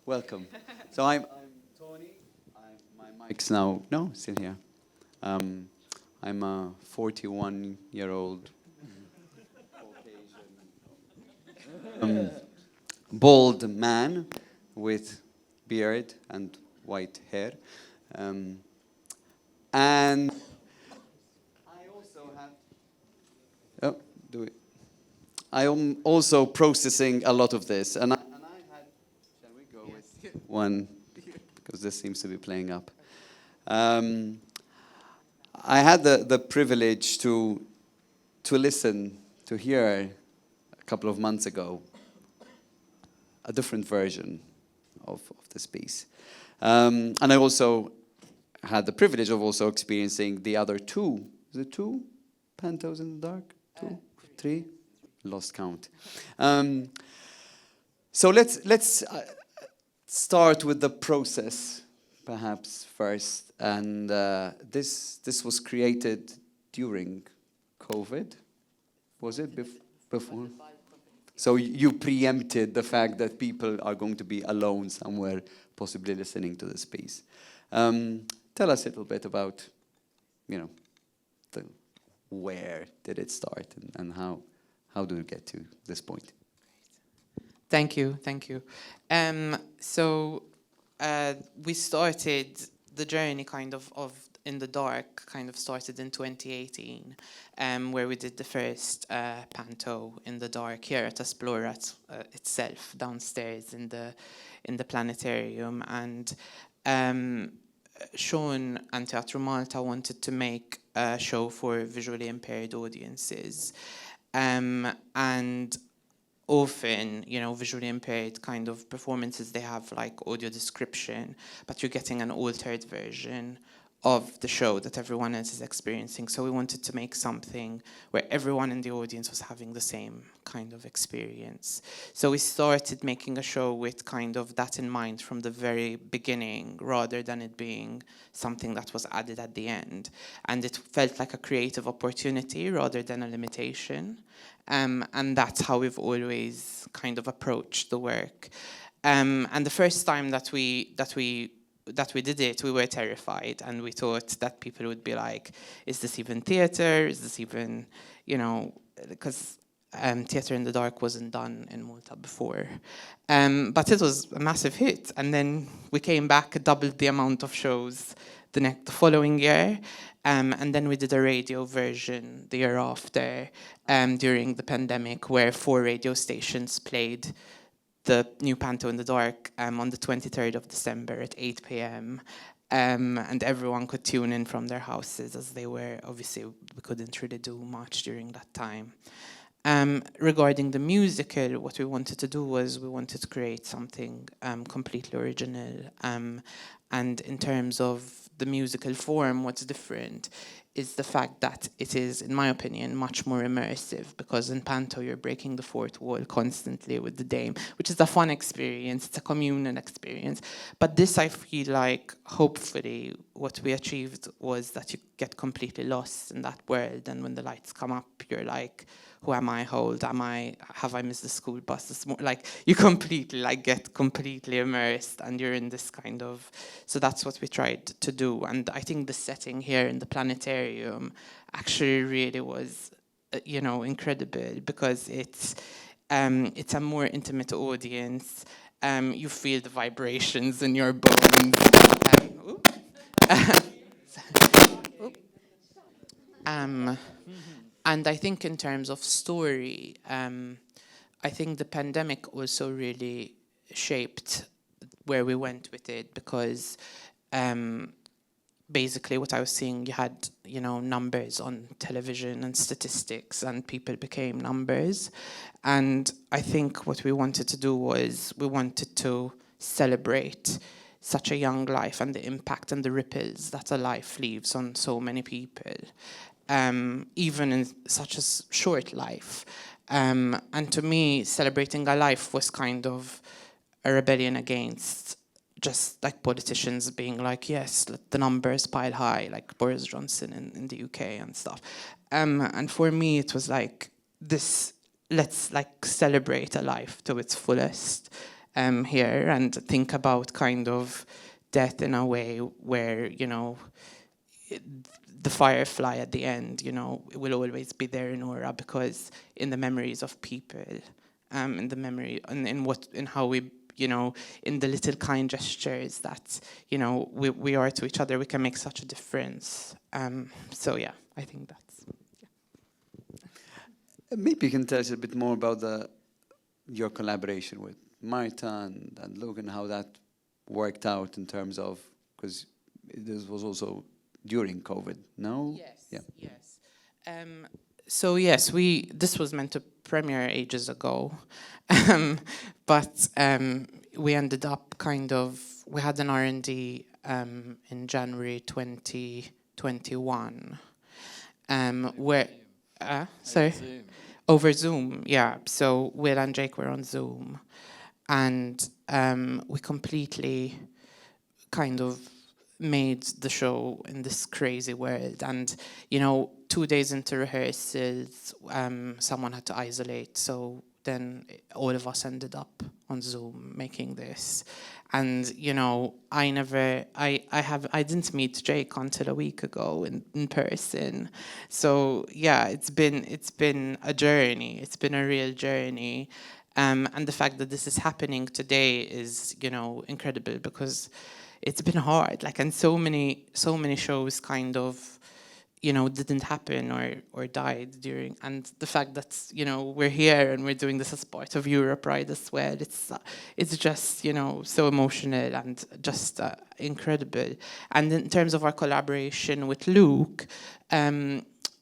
Welcome. So I'm Tony. My mic's now, no, still here. I'm a 41-year-old Caucasian, bald man with beard and white hair. And I also have... Oh, do it. I am also processing a lot of this. And I had... Shall we go with one? Because this seems to be playing up. I had the privilege to listen, to hear a couple of months ago a different version of this piece. And I also had the privilege of also experiencing the other two. Is it two? Pantos in the Dark? Two? Three? Lost count. So let's start with the process, perhaps first. And this was created during COVID, was it? Before? So you preempted the fact that people are going to be alone somewhere, possibly listening to this piece. Tell us a little bit about, where did it start and how do we get to this point? Thank you. We started the journey kind of in the dark, kind of started in 2018, where we did the first panto in the dark here at Esplora itself, downstairs in the planetarium. And Sean and Teatru Malta wanted to make a show for visually impaired audiences. And often, visually impaired kind of performances, they have like audio description, but you're getting an altered version of the show that everyone else is experiencing. So we wanted to make something where everyone in the audience was having the same kind of experience. So we started making a show with kind of that in mind from the very beginning, rather than it being something that was added at the end. And it felt like a creative opportunity rather than a limitation. And that's how we've always kind of approached the work. And the first time that we did it, we were terrified, and we thought that people would be like, is this even theatre? Is this even, because theatre in the dark wasn't done in Malta before. But it was a massive hit, and then we came back, doubled the amount of shows the following year, and then we did a radio version the year after, during the pandemic, where 4 radio stations played the new panto in the dark on the 23rd of December at 8 p.m. And everyone could tune in from their houses, as they were. Obviously, we couldn't really do much during that time. Regarding the musical, what we wanted to do was we wanted to create something completely original. And in terms of the musical form, what's different is the fact that it is, in my opinion, much more immersive, because in panto you're breaking the fourth wall constantly with the dame, which is a fun experience, it's a communal experience. But this, I feel like, hopefully, what we achieved was that you get completely lost in that world, and when the lights come up, you're like, who am I? How old am I? Have I missed the school bus this morning? Like, you completely, get completely immersed, and you're in this kind of... So that's what we tried to do. And I think the setting here in the planetarium actually really was, incredible, because it's a more intimate audience. You feel the vibrations in your bones. And I think in terms of story, I think the pandemic also really shaped where we went with it, because basically what I was seeing, you had, numbers on television and statistics, and people became numbers. And I think what we wanted to do was we wanted to celebrate such a young life and the impact and the ripples that a life leaves on so many people. Even in such a short life. And to me, celebrating a life was kind of a rebellion against just like politicians being like, yes, let the numbers pile high, like Boris Johnson in the UK and stuff. And for me, it was like this, let's like celebrate a life to its fullest. here and think about kind of death in a way where, you know, the firefly at the end, you know, it will always be there in aura, because in the memories of people, in the memory, in how we, you know, in the little kind gestures that, you know, we are to each other, we can make such a difference. So yeah, I think that's. Yeah. Maybe you can tell us a bit more about your collaboration with Marta and Logan, how that worked out in terms of, because this was also during COVID, no? Yes, yeah. Yes. So yes, this was meant to premiere ages ago, but we ended up we had an R&D in January 2021, where, sorry? Over Zoom, yeah. So Will and Jake were on Zoom, and we completely kind of made the show in this crazy world. And, you know, 2 days into rehearsals, someone had to isolate. So then all of us ended up on Zoom making this. And, you know, I didn't meet Jake until a week ago in person. So yeah, it's been a journey. It's been a real journey. And the fact that this is happening today is, you know, incredible, because it's been hard, like, and so many shows kind of, you know, didn't happen or died during, and the fact that, you know, we're here and we're doing this as part of Europe, right, as well, it's just, you know, so emotional and just incredible. And in terms of our collaboration with Luke,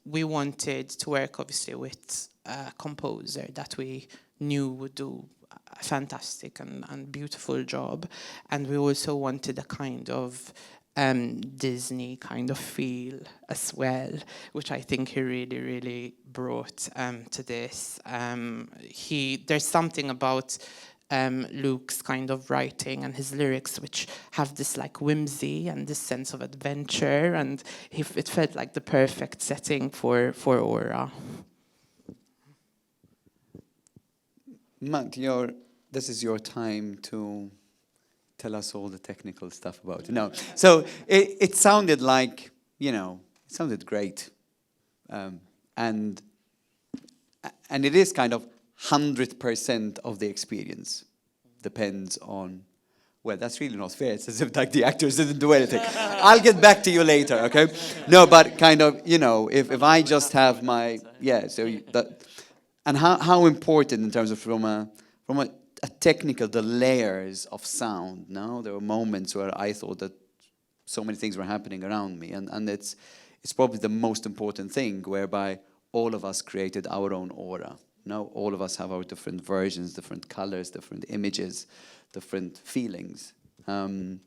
we wanted to work obviously with a composer that we knew would do a fantastic and beautiful job, and we also wanted a kind of Disney kind of feel as well, which I think he really, really brought to this. There's something about Luke's kind of writing and his lyrics which have this like whimsy and this sense of adventure, and it felt like the perfect setting for Aura. Matt, this is your time to tell us all the technical stuff about it. No, so it sounded like, you know, it sounded great, and it is kind of 100% of the experience depends on. Well, that's really not fair. It's as if like the actors didn't do anything. I'll get back to you later, okay? No, but kind of, you know, if I just have my and how important in terms of from a technical, the layers of sound. No, there were moments where I thought that so many things were happening around me, and it's probably the most important thing, whereby all of us created our own aura. No, all of us have our different versions, different colors, different images, different feelings, and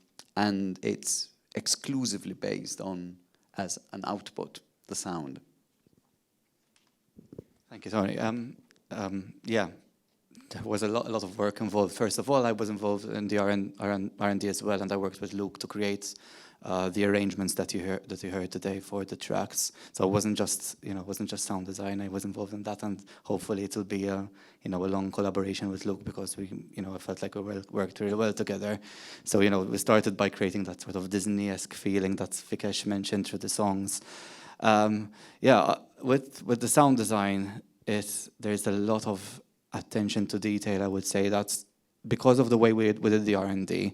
it's exclusively based on, as an output, the sound. Thank you, Tony. Yeah, there was a lot of work involved. First of all, I was involved in the R&D as well, and I worked with Luke to create the arrangements that you heard today for the tracks. So it wasn't just sound design. I was involved in that, and hopefully it will be a long collaboration with Luke, because we I felt like we worked really well together. So we started by creating that sort of Disney-esque feeling that Vikesh mentioned through the songs. With the sound design, there's a lot of attention to detail. I would say that because of the way we did the R&D,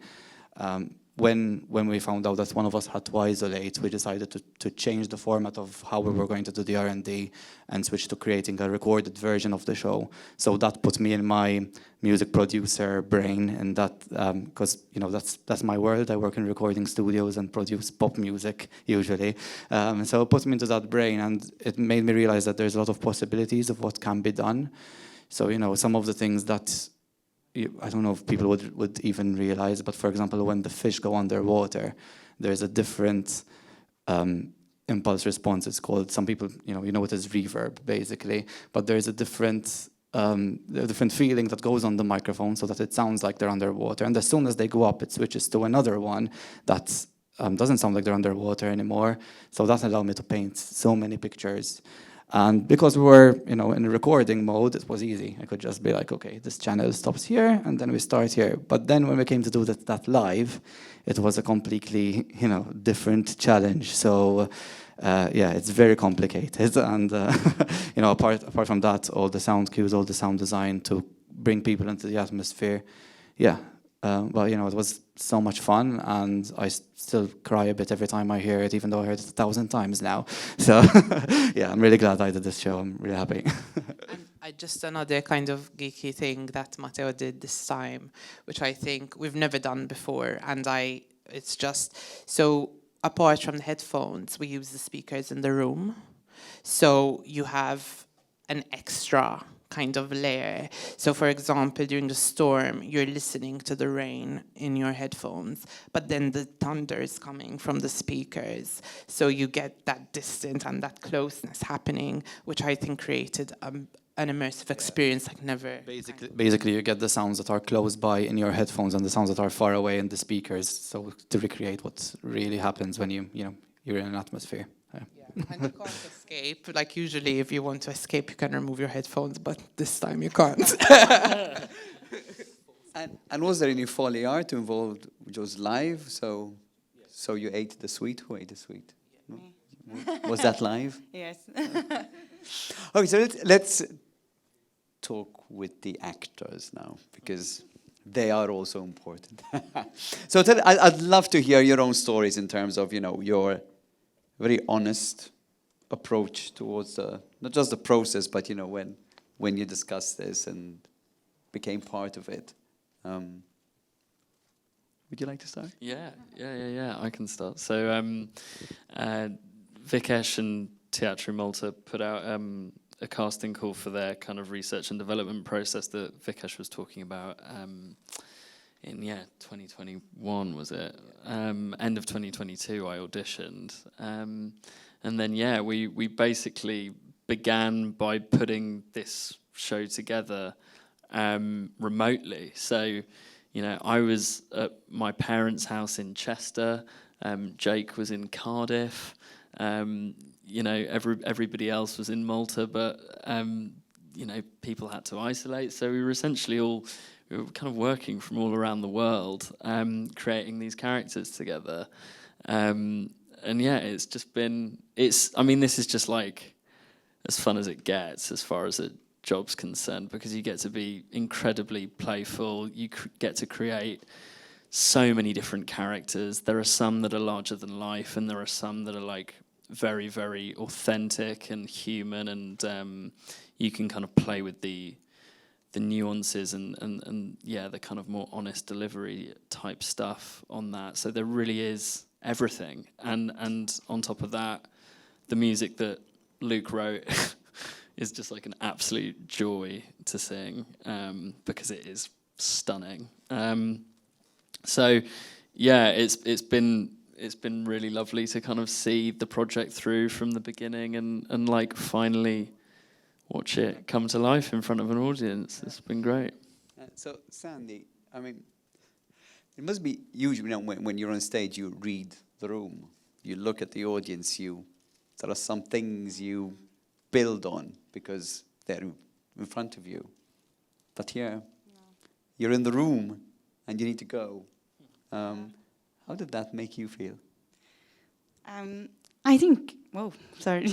when we found out that one of us had to isolate, we decided to change the format of how we were going to do the R&D and switch to creating a recorded version of the show. So that put me in my music producer brain, and that because that's my world. I work in recording studios and produce pop music usually. So it put me into that brain, and it made me realize that there's a lot of possibilities of what can be done. So some of the things that I don't know if people would even realize, but for example, when the fish go underwater, there's a different impulse response. It's called, some people, it as reverb, basically, but there's a different feeling that goes on the microphone so that it sounds like they're underwater. And as soon as they go up, it switches to another one that doesn't sound like they're underwater anymore. So that allowed me to paint so many pictures. And because we were, in a recording mode, it was easy. I could just be like, okay, this channel stops here, and then we start here. But then when we came to do that live, it was a completely, different challenge. So, it's very complicated. And, apart from that, all the sound cues, all the sound design to bring people into the atmosphere, it was so much fun, and I still cry a bit every time I hear it, even though I heard it 1,000 times now. So, I'm really glad I did this show. I'm really happy. And just another kind of geeky thing that Matteo did this time, which I think we've never done before, and it's just, so apart from the headphones, we use the speakers in the room. So you have an extra kind of layer. So for example, during the storm, you're listening to the rain in your headphones, but then the thunder is coming from the speakers. So you get that distance and that closeness happening, which I think created an immersive experience like never. Basically, you get the sounds that are close by in your headphones and the sounds that are far away in the speakers. So to recreate what really happens when you're in an atmosphere. Yeah, and you can't escape. Like usually if you want to escape, you can remove your headphones, but this time you can't. And was there any Foley art involved, which was live? So you ate the sweet? Who ate the sweet? No? Was that live? Yes. Okay, so let's talk with the actors now, because they are also important. So I'd love to hear your own stories in terms of, your very honest approach towards not just the process, but when you discussed this and became part of it. Would you like to start? Yeah. I can start. So Vikesh and Teatru Malta put out a casting call for their kind of research and development process that Vikesh was talking about. In 2021 was it? End of 2022 I auditioned, and then we basically began by putting this show together remotely. So I was at my parents' house in Chester. Jake was in Cardiff. Everybody else was in Malta, but people had to isolate. So we were essentially we were kind of working from all around the world, creating these characters together. It's just been, this is just like as fun as it gets as far as a job's concerned, because you get to be incredibly playful. You get to create so many different characters. There are some that are larger than life, and there are some that are like very, very authentic and human, and you can kind of play with the nuances and the kind of more honest delivery type stuff on that. So there really is everything. And on top of that, the music that Luke wrote is just like an absolute joy to sing, because it is stunning. It's been really lovely to kind of see the project through from the beginning and like finally watch it come to life in front of an audience. It's been great. So, Sandie, it must be huge, when you're on stage, you read the room, you look at the audience, there are some things you build on because they're in front of you. But here, you're in the room and you need to go. How did that make you feel? I think, sorry.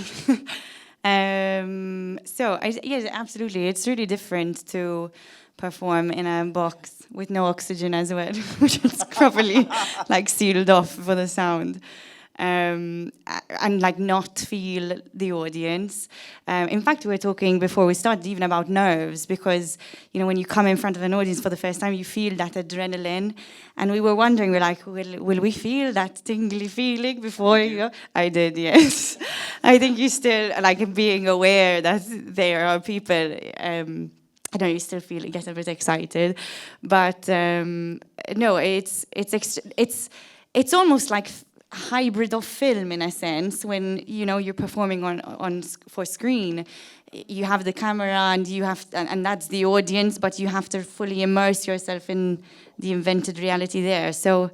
Absolutely. It's really different to perform in a box with no oxygen as well, which is properly like sealed off for the sound. And like not feel the audience. In fact, we were talking before we started even about nerves, because when you come in front of an audience for the first time, you feel that adrenaline, and we were wondering, we're like, will we feel that tingly feeling before you go? I did, yes. I think you still like being aware that there are people. I know you still get a bit excited, but no, it's almost like hybrid of film in a sense. When you're performing for screen, you have the camera and and that's the audience, but you have to fully immerse yourself in the invented reality there. So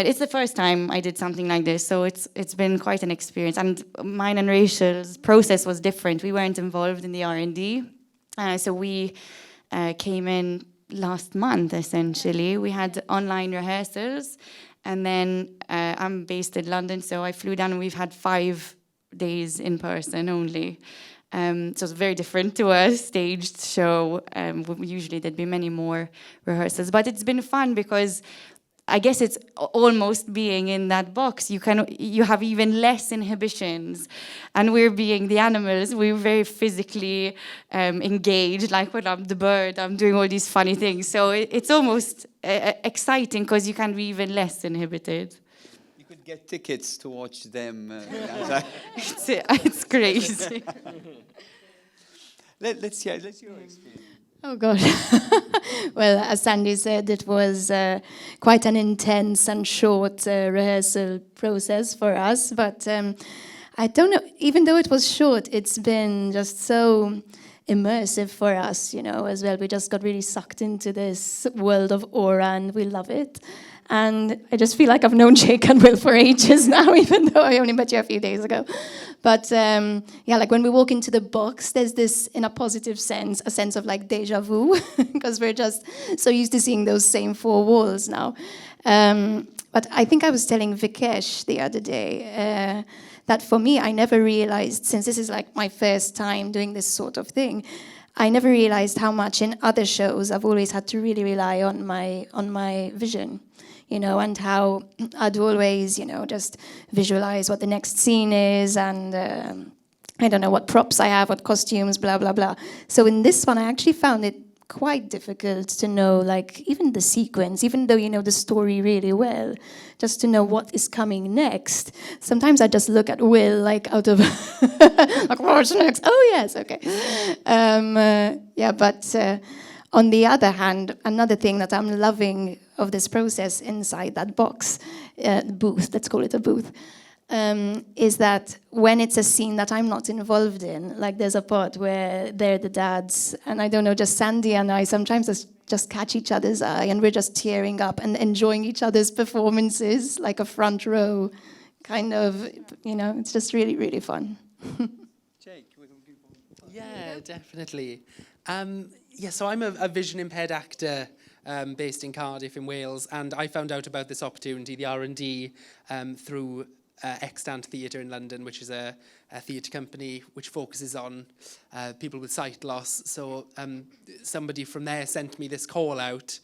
it's the first time I did something like this, so it's been quite an experience. And mine and Rachel's process was different. We weren't involved in the R&D, so we came in last month, essentially. We had online rehearsals, and then I'm based in London, so I flew down and we've had 5 days in person only. So it's very different to a staged show. Usually there'd be many more rehearsals, but it's been fun because I guess it's almost being in that box. You have even less inhibitions, and we're being the animals. We're very physically engaged. Like when I'm the bird, I'm doing all these funny things. So it's almost exciting because you can be even less inhibited. You could get tickets to watch them. It's crazy. Let's hear your experience. Oh, God. Well, as Sandie said, it was quite an intense and short rehearsal process for us. But I don't know, even though it was short, it's been just so immersive for us, as well. We just got really sucked into this world of aura, and we love it. And I just feel like I've known Jake and Will for ages now, even though I only met you a few days ago. But like when we walk into the box, there's this, in a positive sense, a sense of like deja vu, because we're just so used to seeing those same 4 walls now. But I think I was telling Vikesh the other day that for me, I never realized, since this is like my first time doing this sort of thing, I never realized how much in other shows I've always had to really rely on my vision. And how I'd always, just visualize what the next scene is, and I don't know what props I have, what costumes, blah, blah, blah. So in this one, I actually found it quite difficult to know, like, even the sequence, even though you know the story really well, just to know what is coming next. Sometimes I just look at Will, like, out of, like, what's next? Oh, yes, okay. But on the other hand, another thing that I'm loving of this process inside that box, booth, let's call it a booth, is that when it's a scene that I'm not involved in, like there's a part where they're the dads, and I don't know, just Sandie and I sometimes just catch each other's eye, and we're just tearing up and enjoying each other's performances, like a front row, kind of, it's just really, really fun. Jake, yeah, definitely. So I'm a vision-impaired actor based in Cardiff in Wales, and I found out about this opportunity, the R&D, through Extant Theatre in London, which is a theatre company which focuses on people with sight loss. So somebody from there sent me this call out,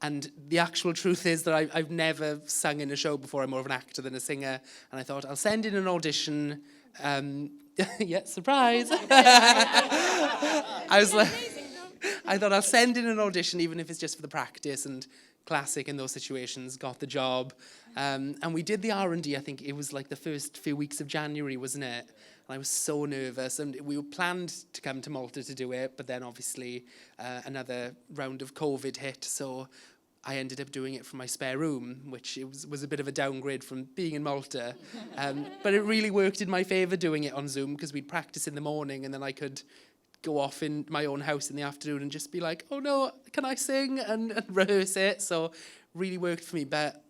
and the actual truth is that I've never sung in a show before. I'm more of an actor than a singer, and I thought I'll send in an audition. Yeah, surprise. I thought I'll send in an audition, even if it's just for the practice, and classic in those situations, got the job. And we did the R&D, I think it was like the first few weeks of January, wasn't it? And I was so nervous, and we were planned to come to Malta to do it, but then obviously another round of COVID hit, so I ended up doing it from my spare room, which was a bit of a downgrade from being in Malta. But it really worked in my favour doing it on Zoom, because we'd practice in the morning, and then I could go off in my own house in the afternoon and just be like, oh no, can I sing? And rehearse it. So really worked for me. But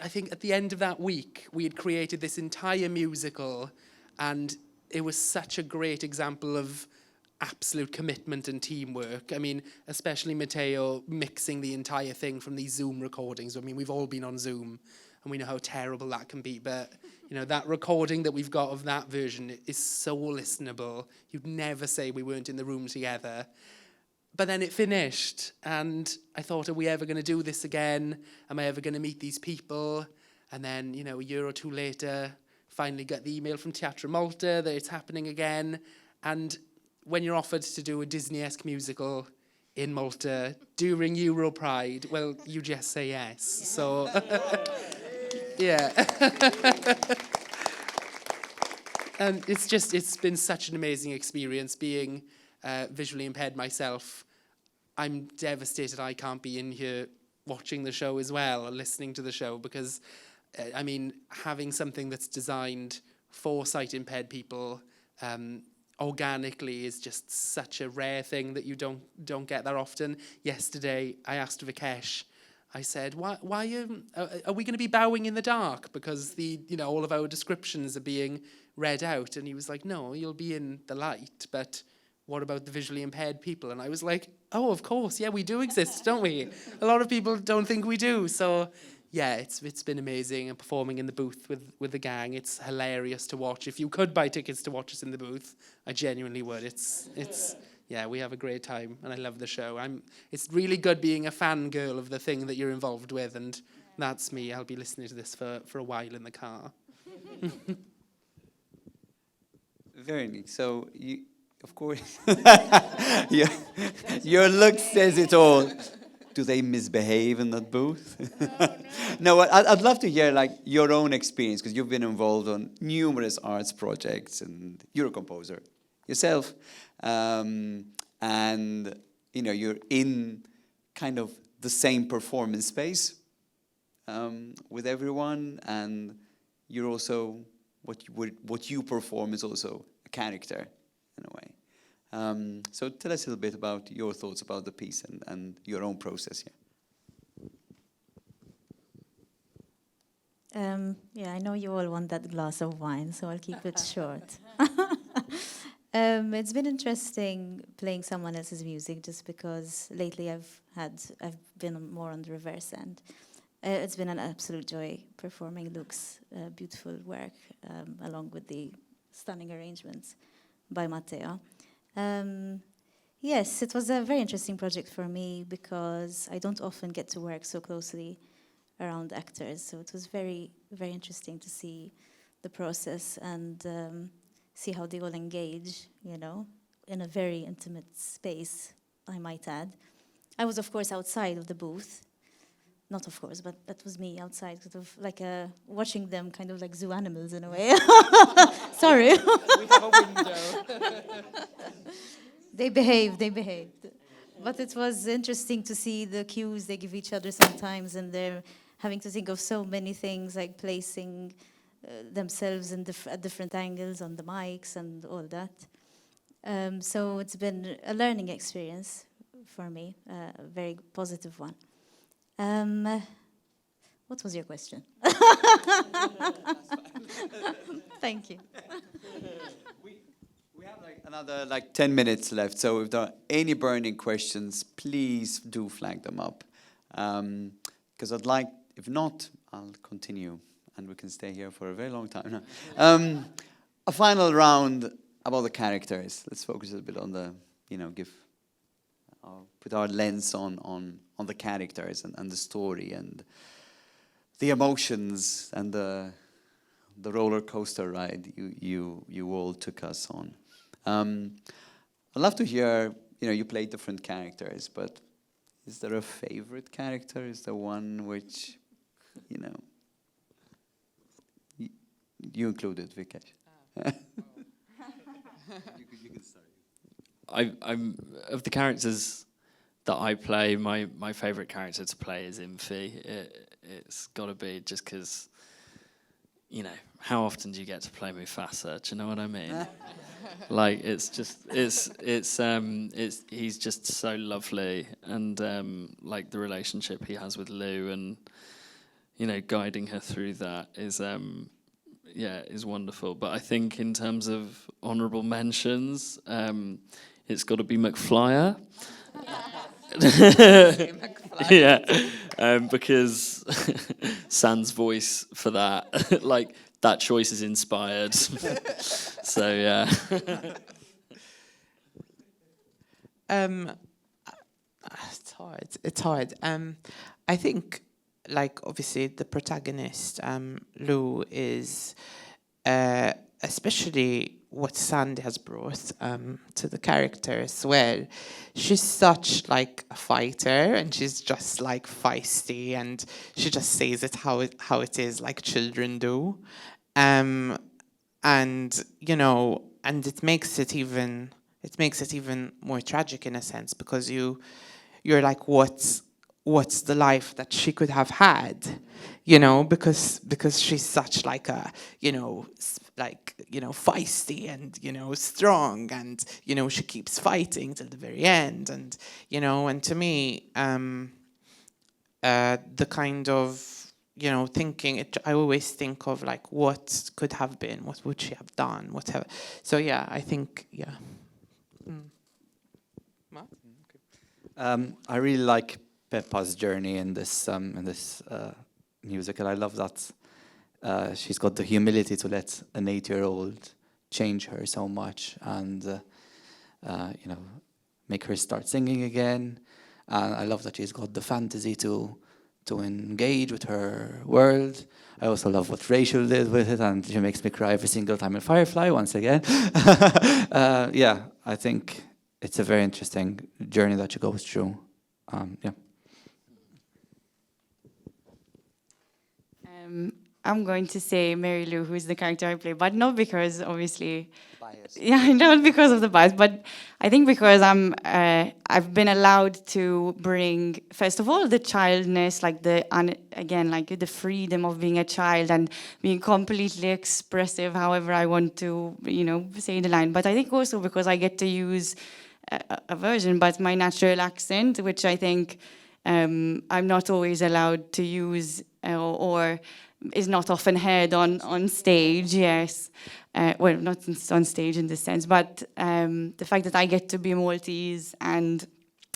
I think at the end of that week, we had created this entire musical, and it was such a great example of absolute commitment and teamwork. I mean, especially Matteo mixing the entire thing from these Zoom recordings. I mean, we've all been on Zoom, and we know how terrible that can be, but that recording that we've got of that version is so listenable. You'd never say we weren't in the room together. But then it finished, and I thought, are we ever going to do this again? Am I ever going to meet these people? And then, a year or two later, finally got the email from Teatru Malta that it's happening again. And when you're offered to do a Disney-esque musical in Malta during Euro Pride, well, you just say yes. So, yeah. And it's been such an amazing experience being visually impaired myself. I'm devastated I can't be in here watching the show as well, or listening to the show, because, having something that's designed for sight-impaired people organically is just such a rare thing that you don't get that often. Yesterday, I asked Vikesh, I said, why are we going to be bowing in the dark because all of our descriptions are being read out? And he was like, no, you'll be in the light, but what about the visually impaired people? And I was like, oh, of course, yeah, we do exist, don't we? A lot of people don't think we do. So yeah, it's been amazing, and performing in the booth with the gang. It's hilarious to watch. If you could buy tickets to watch us in the booth, I genuinely would. Yeah, we have a great time, and I love the show. It's really good being a fangirl of the thing that you're involved with, and that's me. I'll be listening to this for a while in the car. Very neat. So, of course, your look says it all. Do they misbehave in that booth? No, I'd love to hear your own experience, because you've been involved on numerous arts projects, and you're a composer yourself. And you're in kind of the same performance space with everyone, and you're also what you perform is also a character in a way. So tell us a little bit about your thoughts about the piece and your own process here. Yeah, I know you all want that glass of wine, so I'll keep it short. It's been interesting playing someone else's music, just because lately I've been more on the reverse end. It's been an absolute joy performing Luke's beautiful work, along with the stunning arrangements by Matteo. Yes, it was a very interesting project for me, because I don't often get to work so closely around actors, so it was very, very interesting to see the process and see how they all engage, in a very intimate space, I might add. I was, of course, outside of the booth. Not of course, but that was me outside, sort of watching them kind of like zoo animals in a way. Sorry. We have a window. They behaved. But it was interesting to see the cues they give each other sometimes, and they're having to think of so many things, like placing themselves at different angles on the mics and all that. So it's been a learning experience for me, a very positive one. What was your question? Thank you. We have another 10 minutes left, so if there are any burning questions, please do flag them up. Because if not, I'll continue, and we can stay here for a very long time. A final round about the characters. Let's focus a bit on the, put our lens on the characters and the story and the emotions and the roller coaster ride you all took us on. I'd love to hear, you play different characters, but is there a favorite character? Is there one which, you included, Vikesh? You can start. I'm of the characters that I play, my favourite character to play is Imfi. It's got to be, just because, how often do you get to play Imfassla? Do you know what I mean? He's just so lovely, and the relationship he has with Lou, and guiding her through that is wonderful. But I think in terms of honourable mentions, it's got to be McFlyer. Because San's voice for that, that choice is inspired. So yeah. It's hard. I think, obviously the protagonist, Lou, is especially what Sandie has brought to the character as well. She's such a fighter, and she's just feisty, and she just says it how it is, like children do, and and it makes it even more tragic in a sense, because you're like, what's the life that she could have had, because she's such a feisty and strong, and she keeps fighting till the very end, and and to me the kind of, you know, thinking, I always think of like what could have been, what would she have done, whatever. So yeah, I think, yeah. I really like Peppa's journey in this musical. I love that she's got the humility to let an 8-year-old change her so much and you know, make her start singing again. And I love that she's got the fantasy to engage with her world. I also love what Rachel did with it, and she makes me cry every single time in Firefly, once again. Yeah, I think it's a very interesting journey that she goes through. Yeah. I'm going to say Mary Lou, who's the character I play, but not because, obviously, Bias. yeah, not because of the bias, but I think because I've been allowed to bring, first of all, the childness, like the freedom of being a child and being completely expressive, however I want to, you know, say the line. But I think also because I get to use a version, but my natural accent, which I think I'm not always allowed to use or is not often heard on stage, yes. Well, not on stage in this sense, but the fact that I get to be Maltese and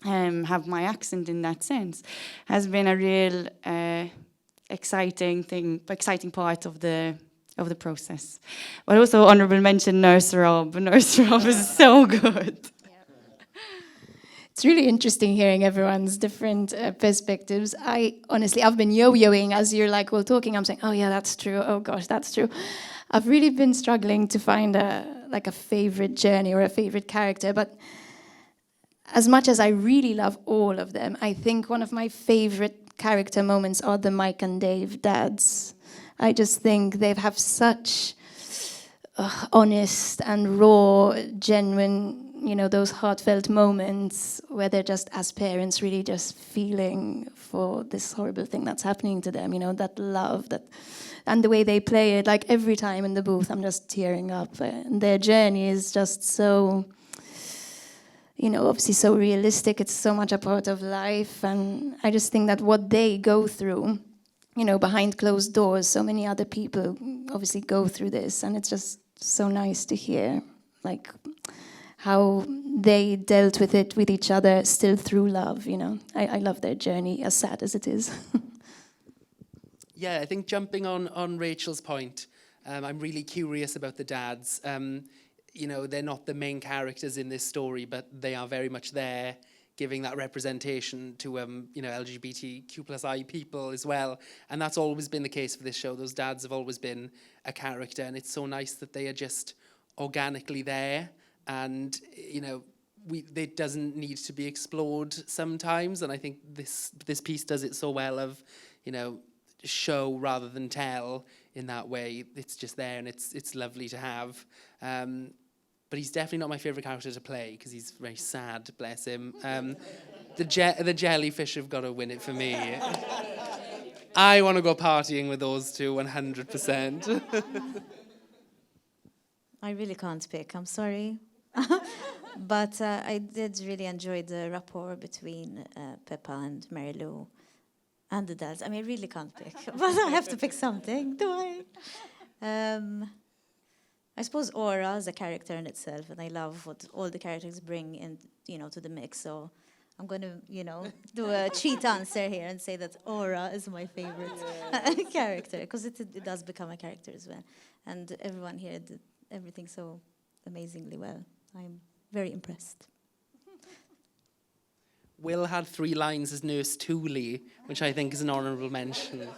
have my accent in that sense has been a real exciting part of the process. But also honourable mention Nurse Rob. Nurse Rob is so good. It's really interesting hearing everyone's different perspectives. I've been yo-yoing as you're like all talking. I'm saying, oh yeah, that's true. Oh gosh, that's true. I've really been struggling to find a favorite journey or a favorite character. But as much as I really love all of them, I think one of my favorite character moments are the Mike and Dave dads. I just think they have such honest and raw, genuine, you know, those heartfelt moments where they're just, as parents, really just feeling for this horrible thing that's happening to them, you know, that love, and the way they play it, like every time in the booth, I'm just tearing up. And their journey is just so, you know, obviously so realistic. It's so much a part of life. And I just think that what they go through, you know, behind closed doors, so many other people obviously go through this. And it's just so nice to hear, like, how they dealt with it with each other still through love, you know. I love their journey, as sad as it is. Yeah, I think jumping on Rachel's point, I'm really curious about the dads. You know, they're not the main characters in this story, but they are very much there, giving that representation to, you know, LGBTQ+I people as well. And that's always been the case for this show. Those dads have always been a character, and it's so nice that they are just organically there. And, you know, it doesn't need to be explored sometimes. And I think this piece does it so well of, you know, show rather than tell in that way. It's just there, and it's lovely to have. But he's definitely not my favourite character to play because he's very sad, bless him. The jellyfish have got to win it for me. I want to go partying with those two 100%. I really can't pick, I'm sorry. But I did really enjoy the rapport between Peppa and Mary Lou and the dads. I mean, I really can't pick, but I have to pick something, do I? I suppose Aura is a character in itself, and I love what all the characters bring in, you know, to the mix. So I'm going to, you know, do a cheat answer here and say that Aura is my favorite character, because it does become a character as well. And everyone here did everything so amazingly well. I'm very impressed. Will had 3 lines as Nurse Tooley, which I think is an honourable mention.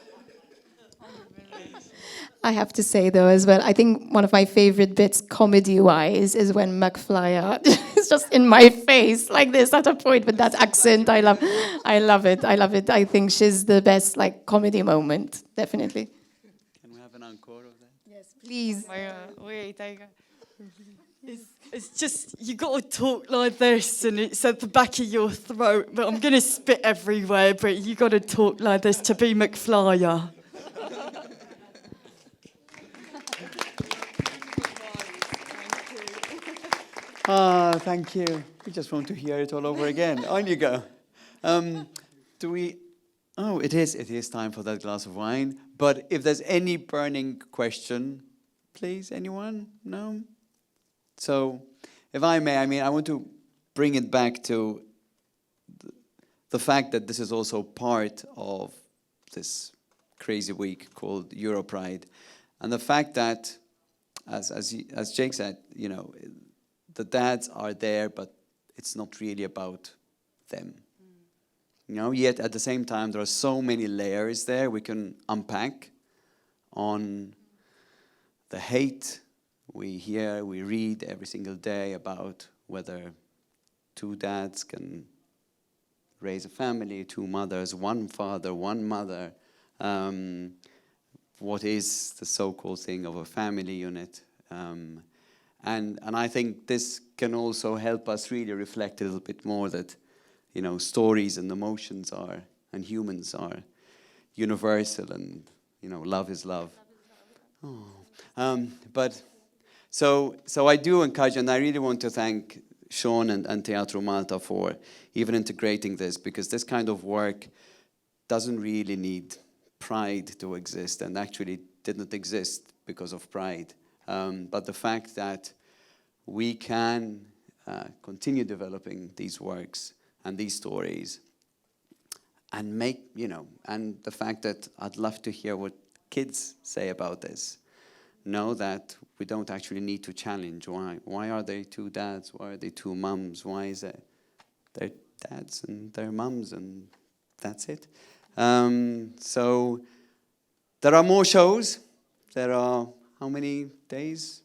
I have to say, though, as well, I think one of my favorite bits, comedy-wise, is when McFlyer is just in my face like this at a point with that accent. I love it. I think she's the best, like, comedy moment, definitely. Can we have an encore of that? Yes, please. Wait, it's just, you got to talk like this, and it's at the back of your throat, but I'm going to spit everywhere, but you got to talk like this to be McFlyer. Thank you. We just want to hear it all over again. On you go. Do we Oh, it is time for that glass of wine. But if there's any burning question, please, anyone? No? So, if I may, I want to bring it back to the fact that this is also part of this crazy week called Europride. And the fact that, as Jake said, you know, the dads are there, but it's not really about them. You know, yet at the same time, there are so many layers there we can unpack on the hate we hear, we read every single day about whether two dads can raise a family, two mothers, one father, one mother. What is the so-called thing of a family unit? And I think this can also help us really reflect a little bit more that, you know, stories and emotions are, and humans are universal, and, you know, love is love. But so I do encourage, and I really want to thank Sean and Teatru Malta for even integrating this, because this kind of work doesn't really need pride to exist, and actually didn't exist because of pride. But the fact that we can continue developing these works and these stories, and make, you know, and the fact that I'd love to hear what kids say about this. Know that we don't actually need to challenge why. Why are they two dads? Why are they two mums? Why is it their dads and their mums, and that's it? So there are more shows. There are how many days?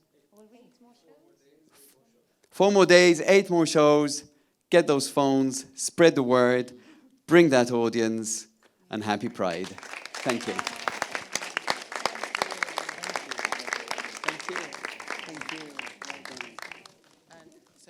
4 more days, 8 more shows. Get those phones, spread the word, bring that audience, and happy Pride. Thank you.